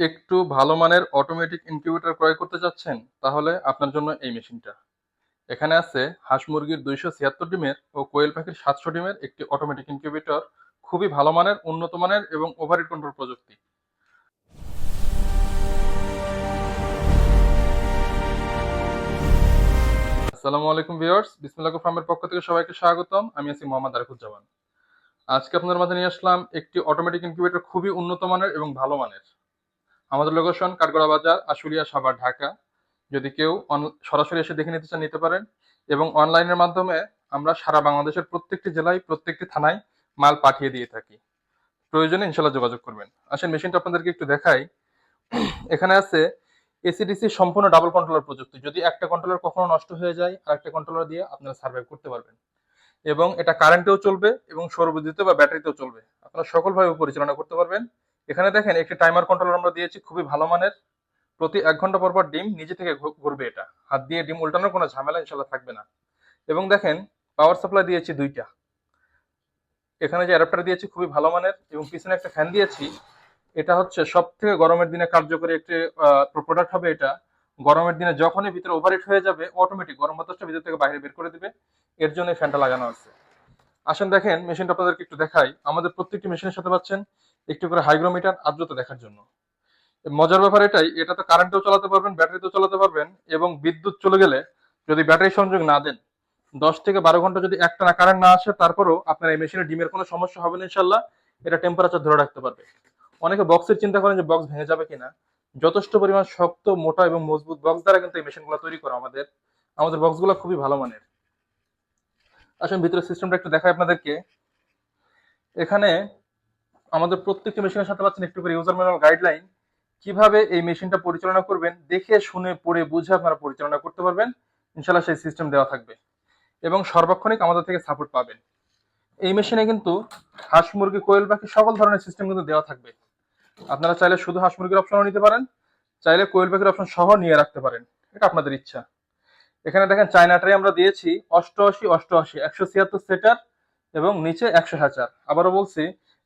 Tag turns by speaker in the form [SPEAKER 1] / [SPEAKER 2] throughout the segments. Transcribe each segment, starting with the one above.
[SPEAKER 1] একটু ভালো মানের অটোমেটিক ইনকিউবেটর ক্রয় করতে চাচ্ছেন, তাহলে আপনার জন্য এই মেশিনটা। এখানে আছে হাঁস মুরগির 276 ডিমের ও কোয়েল পাখির 700 ডিমের একটি অটোমেটিক ইনকিউবেটর, খুবই ভালো মানের, উন্নত মানের এবং ওভারহিট কন্ট্রোল প্রযুক্তি। আসসালামু আলাইকুম ভিউয়ার্স, বিসমিল্লাহ ফার্মের পক্ষ থেকে সবাইকে স্বাগতম। আমি আছি মোহাম্মদ আরিফুজ্জামান। আজকে আপনাদের মাঝে নিয়ে আসলাম একটি অটোমেটিক ইনকিউবেটর, খুবই উন্নত মানের এবং ভালো মানের। আমাদের লোকেশন কাঠগড়া বাজার, আশুলিয়া, সাভার, ঢাকা। যদি কেউ সরাসরি এসে দেখে নিতে চান, নিতে পারেন। এবং অনলাইনের মাধ্যমে আমরা সারা বাংলাদেশের প্রত্যেকটি জেলায়, প্রত্যেকটি থানায় মাল পাঠিয়ে দিয়ে থাকি। প্রয়োজনে ইনশাল্লাহ যোগাযোগ করবেন। আসেন মেশিনটা আপনাদেরকে একটু দেখাই। এখানে আছে এসিডিসি সম্পূর্ণ ডাবল কন্ট্রোলার প্রযুক্তি। যদি একটা কন্ট্রোলার কখনো নষ্ট হয়ে যায়, আর একটা কন্ট্রোলার দিয়ে আপনারা সার্ভাইভ করতে পারবেন। এবং এটা কারেন্টেও চলবে এবং সৌর বিদ্যুতে বা ব্যাটারিতেও চলবে। আপনারা সকলভাবে পরিচালনা করতে পারবেন। এখানে দেখেন একটি টাইমার কন্ট্রোলার আমরা দিয়েছি, খুবই ভালো মানের। প্রতি 1 ঘন্টা পর পর ডিম নিজে থেকে ঘুরবে। এটা হাত দিয়ে ডিম উল্টানোর কোনো ঝামেলা ইনশাল্লাহ থাকবে না। এবং দেখেন পাওয়ার সাপ্লাই দিয়েছি 2টা। এখানে যে অ্যাডাপ্টার দিয়েছি খুবই ভালো মানের, এবং পিছনে একটা ফ্যান দিয়েছি। এটা হচ্ছে সব থেকে গরমের দিনে কার্যকরী একটি প্রোডাক্ট হবে এটা। গরমের দিনে যখনই ভিতরে ওভারহিট হয়ে যাবে, অটোমেটিক গরম বাতাসটা ভিতর থেকে বাইরে বের করে দিবে। এর জন্য এই ফ্যানটা লাগানো আছে। আসেন দেখেন মেশিনটা আপনাদেরকে একটু দেখাই। আমাদের প্রত্যেকটি মেশিনের সাথে পাচ্ছেন একটু করে হাইগ্রোমিটার, আর্দ্রতা দেখার জন্য। মজার ব্যাপার এটাই, এটা তো কারেন্টেও চালাতে পারবেন, ব্যাটারিতেও চালাতে পারবেন। এবং বিদ্যুৎ চলে গেলে যদি ব্যাটারি সংযোগ না দেন, 10 থেকে 12 ঘন্টা যদি একটানা কারেন্ট না আসে, তারপরেও আপনার এই মেশিনের ডিমের কোনো সমস্যা হবে না ইনশাল্লাহ। এটা টেম্পারেচার ধরে রাখতে পারবে। অনেকে বক্সের চিন্তা করেন যে বক্স ভেঙে যাবে কিনা। যথেষ্ট পরিমাণ শক্ত, মোটা এবং মজবুত বক্স দ্বারা কিন্তু এই মেশিনগুলো তৈরি করা। আমাদের আমাদের বক্সগুলো খুবই ভালো মানের। আসুন ভিতরে সিস্টেমটা একটু দেখাই আপনাদেরকে। এখানে আমাদের প্রত্যেকটি মেশিনের সাথে পাচ্ছেন একটু করে ইউজার ম্যানুয়াল গাইডলাইন। কিভাবে এই মেশিনটা পরিচালনা করবেন, দেখে শুনে পড়ে বুঝে আপনারা পরিচালনা করতে পারবেন ইনশাল্লাহ। সেই সিস্টেম দেওয়া থাকবে এবং সর্বক্ষণিক আমাদের থেকে সাপোর্ট পাবেন। এই মেশিনে কিন্তু হাঁস মুরগি, কোয়েল পাখি সকল ধরনের সিস্টেম কিন্তু দেওয়া থাকবে। আপনারা চাইলে শুধু হাঁস মুরগির অপশনও নিতে পারেন, চাইলে কোয়েল পাখির অপশন সহ নিয়ে রাখতে পারেন। এটা আপনাদের ইচ্ছা। এখানে দেখেন চায়না ট্রে আমরা দিয়েছি 88 88 176 সেটার এবং নিচে 100 হ্যাচার। আবারও বলছি,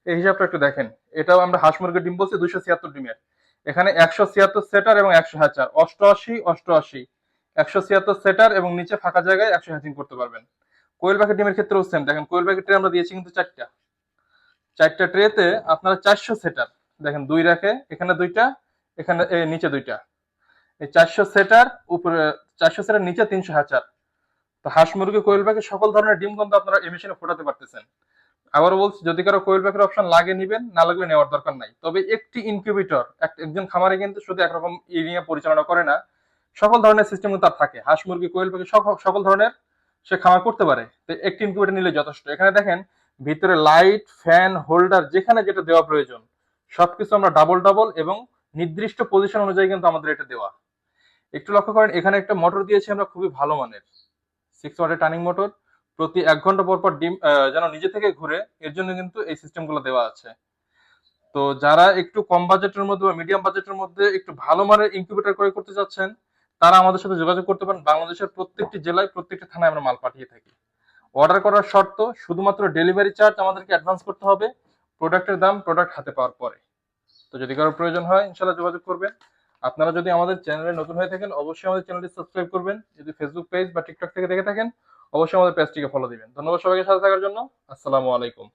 [SPEAKER 1] এই হিসাবটা একটু দেখেন। এটাও আমরা হাঁস মুরগির ডিম বলছি 276 ডিমের। এখানে 176 সেটার এবং 100 হ্যাচার, 88 88 176 সেটার এবং নিচে ফাঁকা জায়গায় 100 হ্যাচিং করতে পারবেন। কোয়েল পাখির ডিমের ক্ষেত্রেও সেম। দেখেন কোয়েল পাখির ট্রে আমরা দিয়েছি কিন্তু 4টা ট্রেতে আপনারা 400 সেটার। দেখেন 2 রাখে, এখানে 2টা, এখানে নিচে 2টা। এই 400 সেটার উপরে, 400 সেটার নিচে 300 হ্যাচার। তো হাঁস মুরগি, কোয়েল পাখি সকল ধরনের ডিম কিন্তু আপনারা এই মেশিনে ফোটাতে পারতেছেন। আবারও বলছি, যদি কারো কোয়েল পাখির অপশন লাগে নিবেন, না লাগলে নেওয়ার দরকার নাই। তবে একটি ইনকিউবেটর একজন খামারে কিন্তু শুধু একরকম এরিয়া পরিচালনা করে না, সকল ধরনের সিস্টেম তার থাকে। হাঁস মুরগি, কোয়েল পাখি সকল ধরনের সে খামার করতে পারে। তো একটি ইনকিউবেটর নিলে যথেষ্ট। এখানে দেখেন ভিতরে লাইট, ফ্যান, হোল্ডার, যেখানে যেটা দেওয়া প্রয়োজন সবকিছু আমরা ডাবল ডাবল এবং নির্দিষ্ট পজিশন অনুযায়ী কিন্তু আমাদের এটা দেওয়া। একটু লক্ষ্য করেন, এখানে একটা মোটর দিয়েছি আমরা খুবই ভালো মানের, 6 ওয়াটের টার্নিং মোটর। প্রতি 1 ঘন্টা পর পর ডিম যেন নিজে থেকে ঘুরে, এর জন্য কিন্তু এই সিস্টেমগুলো দেওয়া আছে। তো যারা একটু কম বাজেটের মধ্যে বা মিডিয়াম বাজেটের মধ্যে একটু ভালো মানের ইনকিউবেটর ক্রয় করতে চাচ্ছেন, তারা আমাদের সাথে যোগাযোগ করতে পারেন। বাংলাদেশের প্রত্যেকটি জেলায়, প্রত্যেকটি থানায় আমরা মাল পাঠিয়ে থাকি। অর্ডার করার শর্ত শুধুমাত্র ডেলিভারি চার্জ আমাদেরকে অ্যাডভান্স করতে হবে, প্রোডাক্টের দাম প্রোডাক্ট হাতে পাওয়ার পরে। তো যদি কারো প্রয়োজন হয় ইনশাল্লাহ যোগাযোগ করবেন। আপনারা যদি আমাদের চ্যানেলে নতুন হয়ে থাকেন, অবশ্যই আমাদের চ্যানেলটি সাবস্ক্রাইব করবেন। যদি ফেসবুক পেজ বা টিকটক থেকে দেখে থাকেন, অবশ্যই আমাদের পেজটিকে ফলো দিবেন। ধন্যবাদ সবাইকে সাথে থাকার জন্য। আসসালামু আলাইকুম।